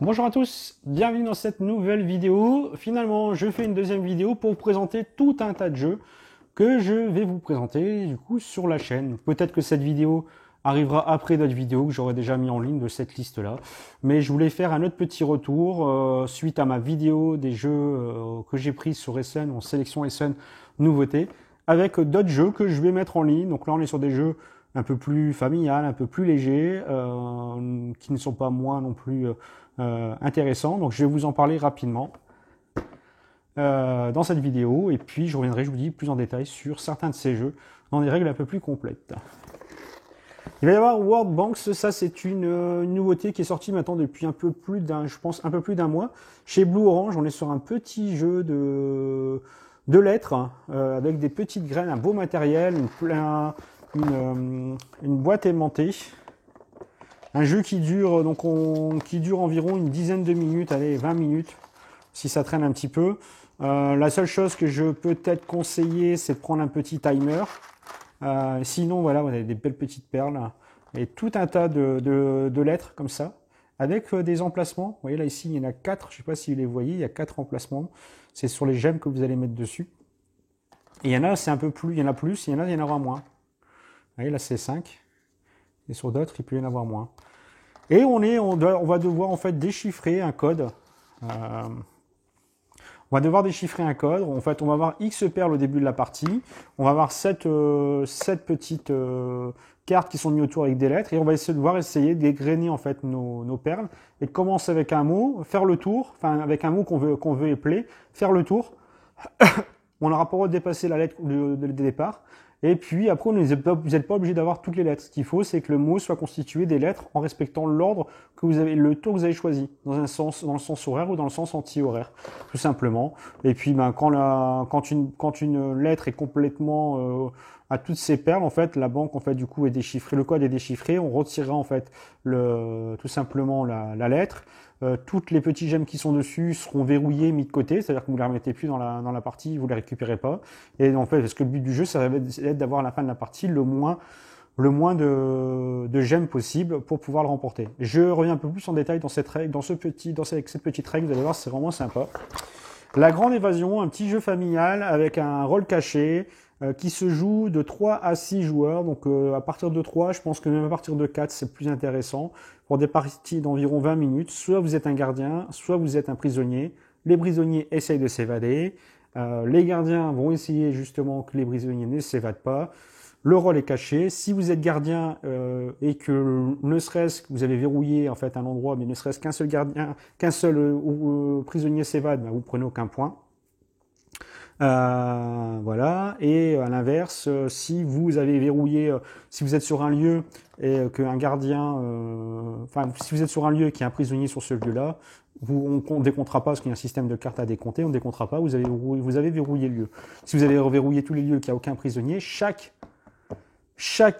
Bonjour à tous, bienvenue dans cette nouvelle vidéo. Finalement, je fais une deuxième vidéo pour vous présenter tout un tas de jeux que je vais vous présenter du coup sur la chaîne. Peut-être que cette vidéo arrivera après d'autres vidéos que j'aurai déjà mis en ligne de cette liste-là. Mais je voulais faire un autre petit retour suite à ma vidéo des jeux que j'ai pris sur Essen, en sélection Essen nouveauté, avec d'autres jeux que je vais mettre en ligne. Donc là, on est sur des jeux un peu plus familial, un peu plus léger, qui ne sont pas moins non plus intéressants. Donc je vais vous en parler rapidement dans cette vidéo, et puis je reviendrai, je vous dis, plus en détail sur certains de ces jeux dans des règles un peu plus complètes. Il va y avoir World Banks, ça c'est une nouveauté qui est sortie maintenant depuis un peu plus d'un, je pense, un peu plus d'un mois. Chez Blue Orange, on est sur un petit jeu de lettres avec des petites graines, un beau matériel, une boîte aimantée. Un jeu qui dure, qui dure environ une dizaine de minutes, allez, 20 minutes, si ça traîne un petit peu. La seule chose que je peux peut-être conseiller, c'est de prendre un petit timer. Sinon, voilà, vous avez des belles petites perles et tout un tas de lettres comme ça, avec des emplacements. Vous voyez là, ici, il y en a 4, je ne sais pas si vous les voyez, il y a 4 emplacements. C'est sur les gemmes que vous allez mettre dessus. Et il y en a, c'est un peu plus, il y en a plus, il y en aura moins. Vous voyez, là, c'est 5. Et sur d'autres, il peut y en avoir moins. Et on va devoir en fait déchiffrer un code. On va devoir déchiffrer un code. En fait, on va avoir X perles au début de la partie. On va avoir 7 petites cartes qui sont mises autour avec des lettres. Et on va essayer d'égrener en fait nos perles. Et commencer avec un mot, faire le tour. Enfin, avec un mot qu'on veut épeler, faire le tour. On n'aura pas le droit de dépasser la lettre de départ. Et puis après, vous n'êtes pas obligé d'avoir toutes les lettres. Ce qu'il faut, c'est que le mot soit constitué des lettres en respectant l'ordre que vous avez, le tour que vous avez choisi, dans le sens horaire ou dans le sens anti-horaire, tout simplement. Et puis, quand une lettre est complètement à toutes ses perles, en fait, la banque, en fait, du coup, est déchiffrée, le code est déchiffré. On retirera en fait tout simplement la lettre. Toutes les petits gemmes qui sont dessus seront verrouillés, mis de côté, c'est-à-dire que vous ne les remettez plus dans la partie, vous ne les récupérez pas. Et en fait, parce que le but du jeu, ça va être d'avoir à la fin de la partie le moins de gemmes possible pour pouvoir le remporter. Je reviens un peu plus en détail dans cette règle, cette petite règle, vous allez voir, c'est vraiment sympa. La Grande Évasion, un petit jeu familial avec un rôle caché qui se joue de 3 à 6 joueurs. Donc à partir de 3, je pense que même à partir de 4, c'est plus intéressant. Pour des parties d'environ 20 minutes, soit vous êtes un gardien, soit vous êtes un prisonnier. Les prisonniers essayent de s'évader. Les gardiens vont essayer justement que les prisonniers ne s'évadent pas. Le rôle est caché. Si vous êtes gardien et que ne serait-ce que vous avez verrouillé en fait un endroit, mais ne serait-ce qu'un seul gardien, prisonnier s'évade, ben, vous prenez aucun point. Voilà. Et à l'inverse, si vous avez verrouillé, si vous êtes sur un lieu et qu'un gardien, si vous êtes sur un lieu et qu'il y a un prisonnier sur ce lieu-là, on ne décomptera pas parce qu'il y a un système de cartes à décompter, on ne décomptera pas, vous avez verrouillé le lieu. Si vous avez reverrouillé tous les lieux et qu'il n'y a aucun prisonnier, chaque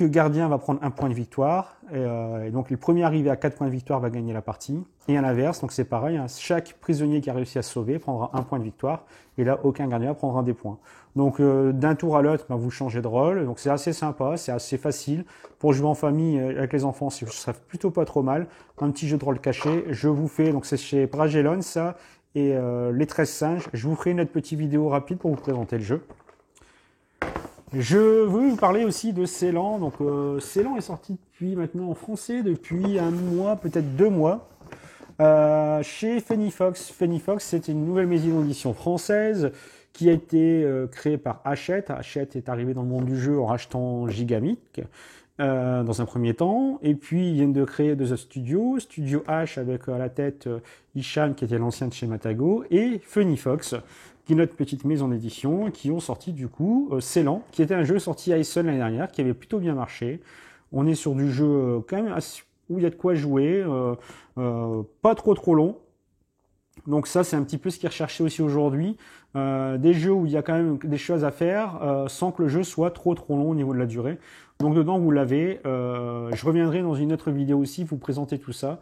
gardien va prendre un point de victoire, et donc le premier arrivé à 4 points de victoire va gagner la partie, et à l'inverse, donc c'est pareil, hein, chaque prisonnier qui a réussi à se sauver prendra un point de victoire, et là aucun gardien prendra des points. Donc d'un tour à l'autre, vous changez de rôle, donc c'est assez sympa, c'est assez facile, pour jouer en famille avec les enfants, ça serait plutôt pas trop mal, un petit jeu de rôle caché, je vous fais, donc c'est chez Bragellon ça, et les 13 singes, je vous ferai une autre petite vidéo rapide pour vous présenter le jeu. Je veux vous parler aussi de Ceylan. Donc, Ceylan est sorti depuis maintenant en français depuis un mois, peut-être 2 mois, chez Fenifox. Fenifox, c'est une nouvelle maison d'édition française qui a été créée par Hachette. Hachette est arrivé dans le monde du jeu en rachetant Gigamic dans un premier temps. Et puis, ils viennent de créer 2 studios. Studio H avec à la tête Hicham, qui était l'ancien de chez Matago, et Fenifox, qui est notre petite maison d'édition, qui ont sorti du coup Ceylan, qui était un jeu sorti à Essen l'année dernière, qui avait plutôt bien marché. On est sur du jeu quand même où il y a de quoi jouer, pas trop long. Donc ça, c'est un petit peu ce qui est recherché aussi aujourd'hui. Des jeux où il y a quand même des choses à faire, sans que le jeu soit trop long au niveau de la durée. Donc dedans, vous l'avez. Je reviendrai dans une autre vidéo aussi, vous présenter tout ça.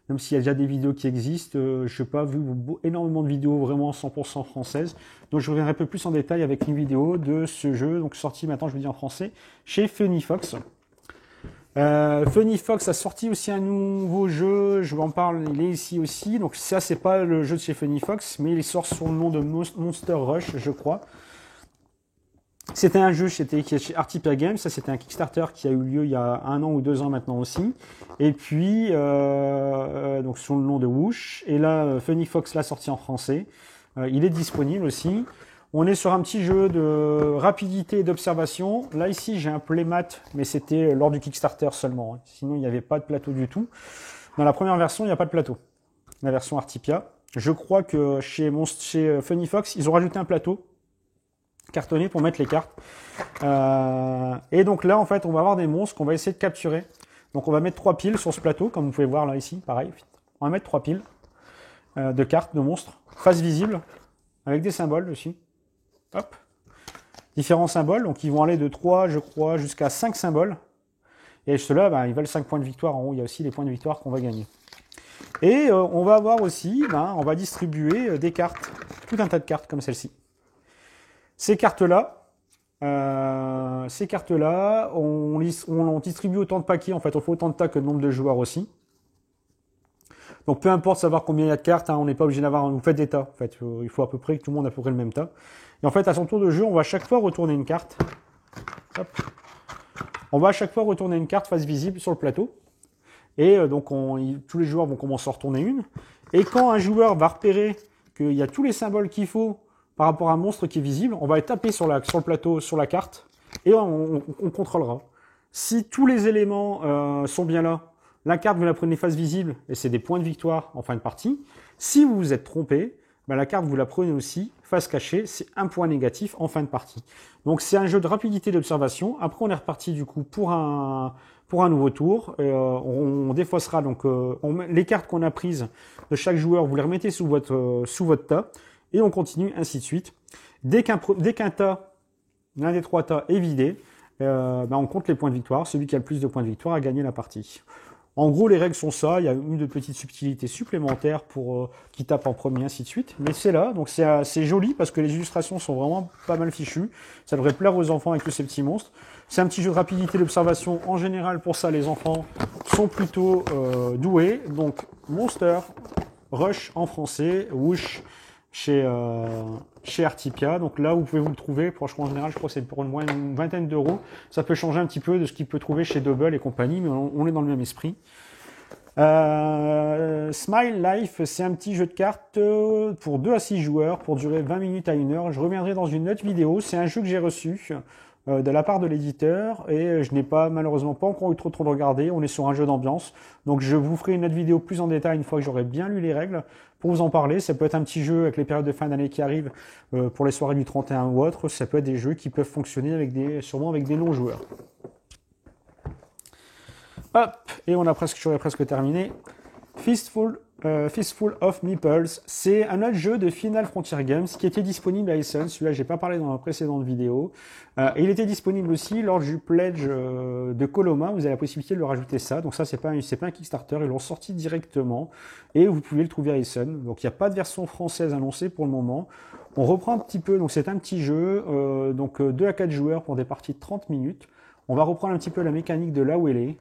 Même s'il y a déjà des vidéos qui existent, je n'ai pas vu énormément de vidéos vraiment 100% françaises. Donc je reviendrai un peu plus en détail avec une vidéo de ce jeu, donc sorti maintenant, je vous dis en français, chez Fenifox. Funny Fox a sorti aussi un nouveau jeu, je vous en parle, il est ici aussi. Donc ça, c'est pas le jeu de chez Funny Fox, mais il sort sous le nom de Monster Rush, je crois. C'était un jeu chez Artipia Games, ça c'était un Kickstarter qui a eu lieu il y a 1 an ou 2 ans maintenant aussi. Et puis, donc sous le nom de Whoosh. Et là, Funny Fox l'a sorti en français. Il est disponible aussi. On est sur un petit jeu de rapidité et d'observation. Là, ici, j'ai un playmat, mais c'était lors du Kickstarter seulement, hein. Sinon, il n'y avait pas de plateau du tout. Dans la première version, il n'y a pas de plateau. La version Artipia. Je crois que chez Funny Fox, ils ont rajouté un plateau cartonné pour mettre les cartes. Et donc là, en fait, on va avoir des monstres qu'on va essayer de capturer. Donc, on va mettre 3 piles sur ce plateau, comme vous pouvez voir là, ici, pareil. On va mettre 3 piles de cartes, de monstres, face visible, avec des symboles dessus. Hop. Différents symboles, donc ils vont aller de 3, je crois, jusqu'à 5 symboles. Et ceux-là, ben, ils valent 5 points de victoire. En haut, il y a aussi les points de victoire qu'on va gagner. Et on va avoir aussi, on va distribuer des cartes, tout un tas de cartes comme celle-ci. Ces cartes-là, on distribue autant de paquets, en fait, on fait autant de tas que le nombre de joueurs aussi. Donc peu importe savoir combien il y a de cartes, hein, on n'est pas obligé d'avoir, vous faites des tas, en fait, il faut à peu près que tout le monde ait à peu près le même tas. Et en fait, à son tour de jeu, on va à chaque fois retourner une carte. Hop. On va à chaque fois retourner une carte face visible sur le plateau. Et donc tous les joueurs vont commencer à retourner une. Et quand un joueur va repérer qu'il y a tous les symboles qu'il faut par rapport à un monstre qui est visible, on va taper sur le plateau, sur la carte, et on contrôlera. Si tous les éléments sont bien là, la carte, vous la prenez face visible, et c'est des points de victoire en fin de partie. Si vous vous êtes trompé, ben la carte, vous la prenez aussi face cachée, c'est un point négatif en fin de partie. Donc c'est un jeu de rapidité d'observation. Après, on est reparti du coup pour un nouveau tour. On défaussera donc les cartes qu'on a prises de chaque joueur, vous les remettez sous votre tas, et on continue ainsi de suite. Dès qu'un tas, l'un des 3 tas est vidé, on compte les points de victoire. Celui qui a le plus de points de victoire a gagné la partie. En gros, les règles sont ça. Il y a une de petites subtilités supplémentaires pour qui tape en premier, ainsi de suite. Mais c'est là, donc c'est joli parce que les illustrations sont vraiment pas mal fichues. Ça devrait plaire aux enfants avec tous ces petits monstres. C'est un petit jeu de rapidité d'observation. En général, pour ça, les enfants sont plutôt doués. Donc, Monster Rush en français, Whoosh chez Artipia. Donc là, vous pouvez vous le trouver. Franchement, en général, je crois que c'est pour une vingtaine d'euros. Ça peut changer un petit peu de ce qu'il peut trouver chez Double et compagnie, mais on est dans le même esprit. Smile Life, c'est un petit jeu de cartes pour 2 à 6 joueurs, pour durer 20 minutes à 1 heure. Je reviendrai dans une autre vidéo. C'est un jeu que j'ai reçu de la part de l'éditeur et je n'ai malheureusement pas encore eu trop de regarder. On est sur un jeu d'ambiance. Donc je vous ferai une autre vidéo plus en détail une fois que j'aurai bien lu les règles pour vous en parler. Ça peut être un petit jeu avec les périodes de fin d'année qui arrivent pour les soirées du 31 ou autre. Ça peut être des jeux qui peuvent fonctionner sûrement avec des longs joueurs. Hop, et j'aurais presque terminé. Fistful of Meeples, c'est un autre jeu de Final Frontier Games qui était disponible à Essen. Celui-là, j'ai pas parlé dans la précédente vidéo. Et il était disponible aussi lors du pledge de Coloma. Vous avez la possibilité de le rajouter ça. Donc ça, c'est pas un Kickstarter. Ils l'ont sorti directement et vous pouvez le trouver à Essen. Donc il n'y a pas de version française annoncée pour le moment. On reprend un petit peu. Donc c'est un petit jeu. 2 à 4 joueurs pour des parties de 30 minutes. On va reprendre un petit peu la mécanique de là où elle est.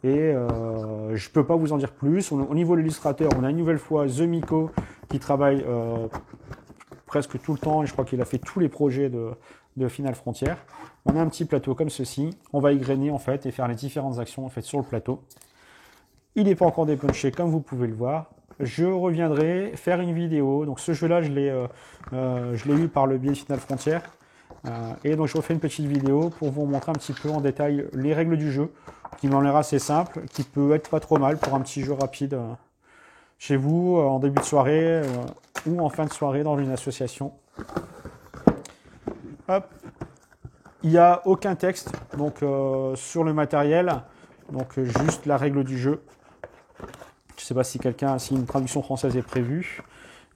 Je peux pas vous en dire plus. Au niveau de l'illustrateur, on a une nouvelle fois The Miko qui travaille presque tout le temps et je crois qu'il a fait tous les projets de Final Frontier. On a un petit plateau comme ceci. On va égrener en fait et faire les différentes actions en fait sur le plateau. Il n'est pas encore dépunché comme vous pouvez le voir. Je reviendrai faire une vidéo. Donc ce jeu-là, je l'ai eu par le biais de Final Frontier. Et donc je refais une petite vidéo pour vous montrer un petit peu en détail les règles du jeu, qui m'ont l'air assez simple, qui peut être pas trop mal pour un petit jeu rapide chez vous, en début de soirée ou en fin de soirée dans une association. Hop. Il n'y a aucun texte donc sur le matériel, donc juste la règle du jeu. Je ne sais pas si une traduction française est prévue,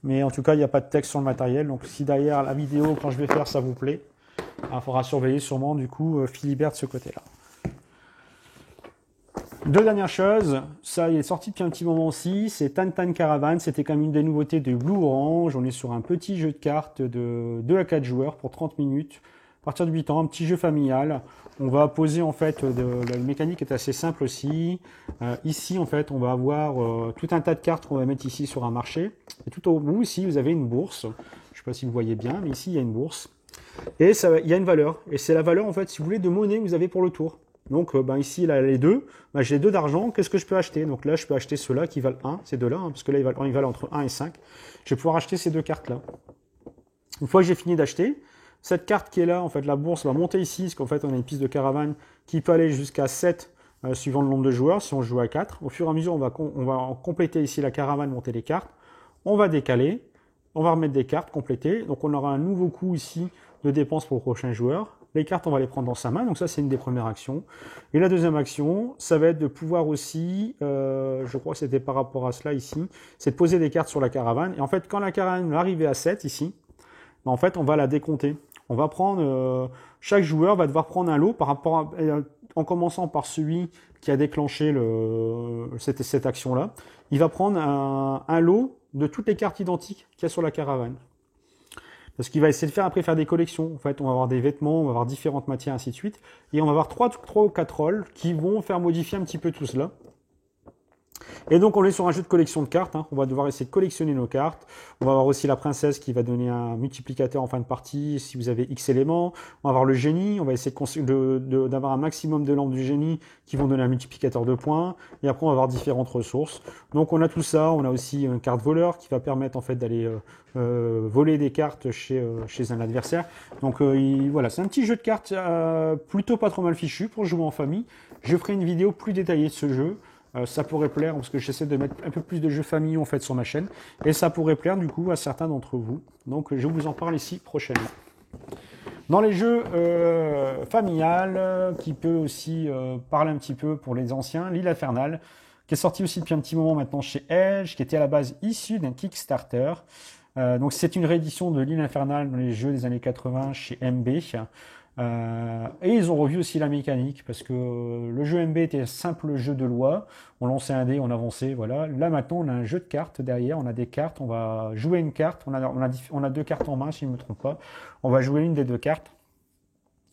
mais en tout cas il n'y a pas de texte sur le matériel, donc si derrière la vidéo quand je vais faire ça vous plaît, il faudra surveiller sûrement du coup Philibert de ce côté-là. 2 dernières choses, ça il est sorti depuis un petit moment aussi, c'est Tan Caravan, c'était quand même une des nouveautés de Blue Orange. On est sur un petit jeu de cartes de 2 à 4 joueurs pour 30 minutes. partir de 8 ans, un petit jeu familial. On va poser en fait, la mécanique est assez simple aussi. Ici en fait, on va avoir tout un tas de cartes qu'on va mettre ici sur un marché. Et tout au bout ici, vous avez une bourse. Je ne sais pas si vous voyez bien, mais ici il y a une bourse. Et ça, il y a une valeur. Et c'est la valeur en fait, si vous voulez, de monnaie que vous avez pour le tour. Donc ici, là, les deux, j'ai 2 d'argent, qu'est-ce que je peux acheter? Donc là, je peux acheter ceux-là qui valent 1, ces deux-là, parce que là, ils valent entre 1 et 5. Je vais pouvoir acheter ces 2 cartes-là. Une fois que j'ai fini d'acheter, cette carte qui est là, en fait, la bourse va monter ici, parce qu'en fait, on a une piste de caravane qui peut aller jusqu'à 7, suivant le nombre de joueurs, si on joue à 4. Au fur et à mesure, on va compléter ici la caravane, monter les cartes. On va décaler, on va remettre des cartes, compléter. Donc, on aura un nouveau coût ici de dépenses pour le prochain joueur. Les cartes, on va les prendre dans sa main. Donc ça, c'est une des premières actions. Et la deuxième action, ça va être de pouvoir aussi, je crois que c'était par rapport à cela ici, c'est de poser des cartes sur la caravane. Et en fait, quand la caravane va arriver à 7 ici, en fait, on va la décompter. On va prendre, chaque joueur va devoir prendre un lot par rapport à, en commençant par celui qui a déclenché cette action-là. Il va prendre un lot de toutes les cartes identiques qu'il y a sur la caravane. Parce qu'il va essayer de faire des collections. En fait, on va avoir des vêtements, on va avoir différentes matières, ainsi de suite. Et on va avoir 3 ou 4 rôles qui vont faire modifier un petit peu tout cela. Et donc, on est sur un jeu de collection de cartes. On va devoir essayer de collectionner nos cartes. On va avoir aussi la princesse qui va donner un multiplicateur en fin de partie si vous avez X éléments. On va avoir le génie. On va essayer d'avoir un maximum de lampes du génie qui vont donner un multiplicateur de points. Et après, on va avoir différentes ressources. Donc, on a tout ça. On a aussi une carte voleur qui va permettre en fait d'aller voler des cartes chez un adversaire. Donc, voilà, c'est un petit jeu de cartes plutôt pas trop mal fichu pour jouer en famille. Je ferai une vidéo plus détaillée de ce jeu. Ça pourrait plaire parce que j'essaie de mettre un peu plus de jeux familiaux en fait sur ma chaîne et ça pourrait plaire du coup à certains d'entre vous. Donc je vous en parle ici prochainement. Dans les jeux familiales, qui peut aussi parler un petit peu pour les anciens, l'île infernale, qui est sorti aussi depuis un petit moment maintenant chez Edge, qui était à la base issu d'un Kickstarter. Donc c'est une réédition de l'île infernale dans les jeux des années 80 chez MB. Et ils ont revu aussi la mécanique parce que le jeu MB était un simple jeu de loi. On lançait un dé, on avançait, voilà. Là maintenant on a un jeu de cartes derrière, on a des cartes, on va jouer une carte, on a 2 cartes en main si je ne me trompe pas. On va jouer une des 2 cartes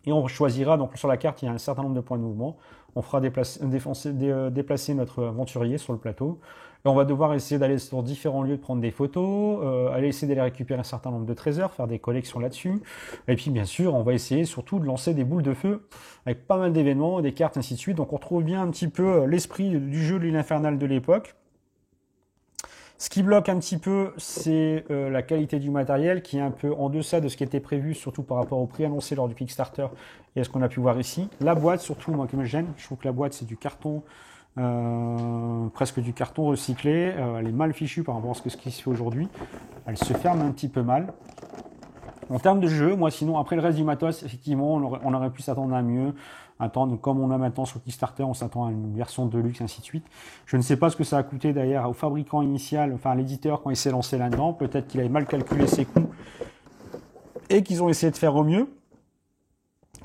et on choisira, donc sur la carte il y a un certain nombre de points de mouvement. On fera déplacer notre aventurier sur le plateau. Et on va devoir essayer d'aller sur différents lieux, de prendre des photos, aller essayer d'aller récupérer un certain nombre de trésors, faire des collections là-dessus. Et puis bien sûr, on va essayer surtout de lancer des boules de feu avec pas mal d'événements, des cartes, ainsi de suite. Donc on retrouve bien un petit peu l'esprit du jeu de l'île infernale de l'époque. Ce qui bloque un petit peu, c'est la qualité du matériel qui est un peu en deçà de ce qui était prévu, surtout par rapport au prix annoncé lors du Kickstarter et à ce qu'on a pu voir ici. La boîte, surtout, moi qui me gêne, je trouve que la boîte c'est du carton, presque du carton recyclé. Elle est mal fichue par rapport à ce qui se fait aujourd'hui. Elle se ferme un petit peu mal. En termes de jeu, moi sinon, après le reste du matos, effectivement, on aurait pu s'attendre à mieux. Attendre, comme on a maintenant sur Kickstarter, on s'attend à une version de luxe, ainsi de suite. Je ne sais pas ce que ça a coûté d'ailleurs au fabricant initial, enfin à l'éditeur quand il s'est lancé là-dedans. Peut-être qu'il avait mal calculé ses coûts et qu'ils ont essayé de faire au mieux.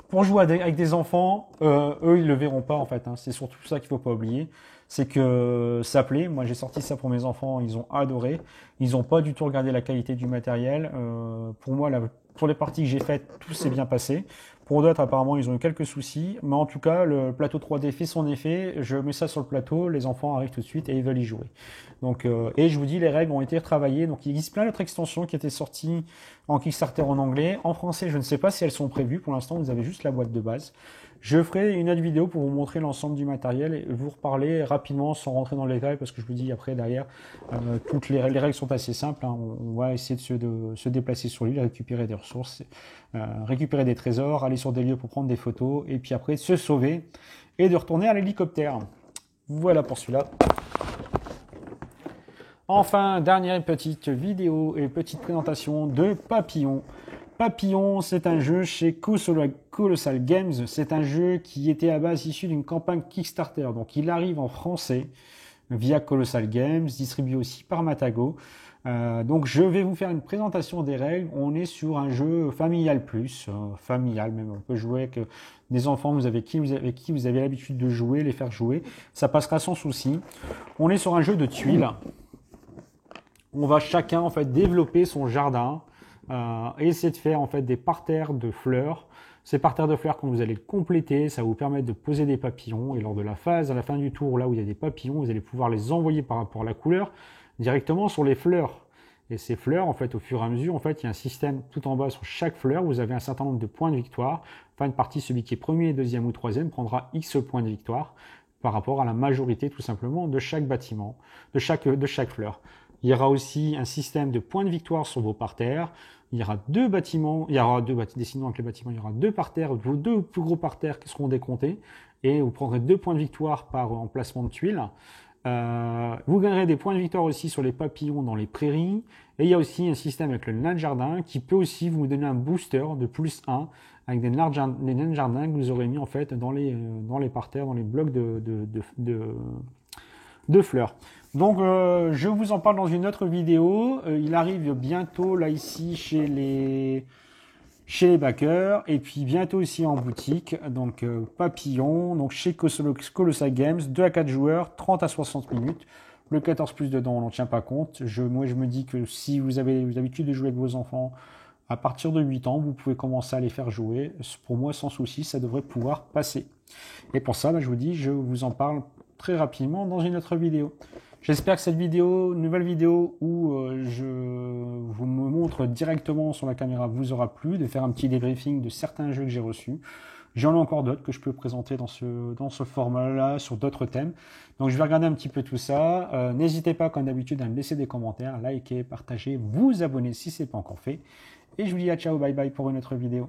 Pour jouer avec des enfants, eux, ils le verront pas en fait. C'est surtout ça qu'il faut pas oublier. C'est que ça plaît. Moi, j'ai sorti ça pour mes enfants. Ils ont adoré. Ils n'ont pas du tout regardé la qualité du matériel. Pour moi, pour les parties que j'ai faites, tout s'est bien passé. Pour d'autres, apparemment, ils ont eu quelques soucis. Mais en tout cas, le plateau 3D fait son effet. Je mets ça sur le plateau. Les enfants arrivent tout de suite et ils veulent y jouer. Donc, et je vous dis, les règles ont été retravaillées. Donc, il existe plein d'autres extensions qui étaient sorties en Kickstarter en anglais. En français, je ne sais pas si elles sont prévues. Pour l'instant, vous avez juste la boîte de base. Je ferai une autre vidéo pour vous montrer l'ensemble du matériel et vous reparler rapidement sans rentrer dans le détail parce que je vous dis après derrière, toutes les règles sont assez simples. On va essayer de se déplacer sur l'île, récupérer des ressources, récupérer des trésors, aller sur des lieux pour prendre des photos et puis après se sauver et de retourner à l'hélicoptère. Voilà pour celui-là. Enfin, dernière petite vidéo et petite présentation de Papillon. Papillon, c'est un jeu chez Colossal Games. C'est un jeu qui était à base issu d'une campagne Kickstarter. Donc, il arrive en français via Colossal Games, distribué aussi par Matago. Donc, je vais vous faire une présentation des règles. On est sur un jeu familial plus, familial même. On peut jouer avec des enfants avec qui vous avez l'habitude de jouer, les faire jouer. Ça passera sans souci. On est sur un jeu de tuiles. On va chacun en fait développer son jardin. et c'est de faire en fait des parterres de fleurs. Ces parterres de fleurs, quand vous allez le compléter, ça va vous permettre de poser des papillons. Et lors de la phase, à la fin du tour, là où il y a des papillons, vous allez pouvoir les envoyer par rapport à la couleur directement sur les fleurs. Et ces fleurs, en fait, au fur et à mesure, en fait, il y a un système tout en bas sur chaque fleur. Vous avez un certain nombre de points de victoire. Fin de partie, celui qui est premier, deuxième ou troisième prendra X points de victoire par rapport à la majorité, tout simplement, de chaque bâtiment, de chaque fleur. Il y aura aussi un système de points de victoire sur vos parterres. Il y aura deux bâtiments, dessinons avec les bâtiments, il y aura deux parterres, vos deux plus gros parterres qui seront décomptés, et vous prendrez 2 points de victoire par emplacement de tuiles. Vous gagnerez des points de victoire aussi sur les papillons dans les prairies, et il y a aussi un système avec le nain de jardin qui peut aussi vous donner un booster de plus 1 avec des nains de jardin que vous aurez mis en fait dans les parterres, dans les blocs de fleurs. Donc je vous en parle dans une autre vidéo. Il arrive bientôt là ici chez les backers et puis bientôt aussi en boutique. Donc papillon, donc chez Colossal Games, 2 à 4 joueurs, 30 à 60 minutes. Le 14+ dedans, on n'en tient pas compte. Moi je me dis que si vous avez l'habitude de jouer avec vos enfants, à partir de 8 ans, vous pouvez commencer à les faire jouer. Pour moi, sans souci, ça devrait pouvoir passer. Et pour ça, je vous dis, je vous en parle très rapidement dans une autre vidéo. J'espère que cette nouvelle vidéo où je vous me montre directement sur la caméra vous aura plu, de faire un petit débriefing de certains jeux que j'ai reçus. J'en ai encore d'autres que je peux présenter dans ce format-là, sur d'autres thèmes. Donc je vais regarder un petit peu tout ça. N'hésitez pas, comme d'habitude, à me laisser des commentaires, liker, partager, vous abonner si ce n'est pas encore fait. Et je vous dis à ciao, bye bye pour une autre vidéo.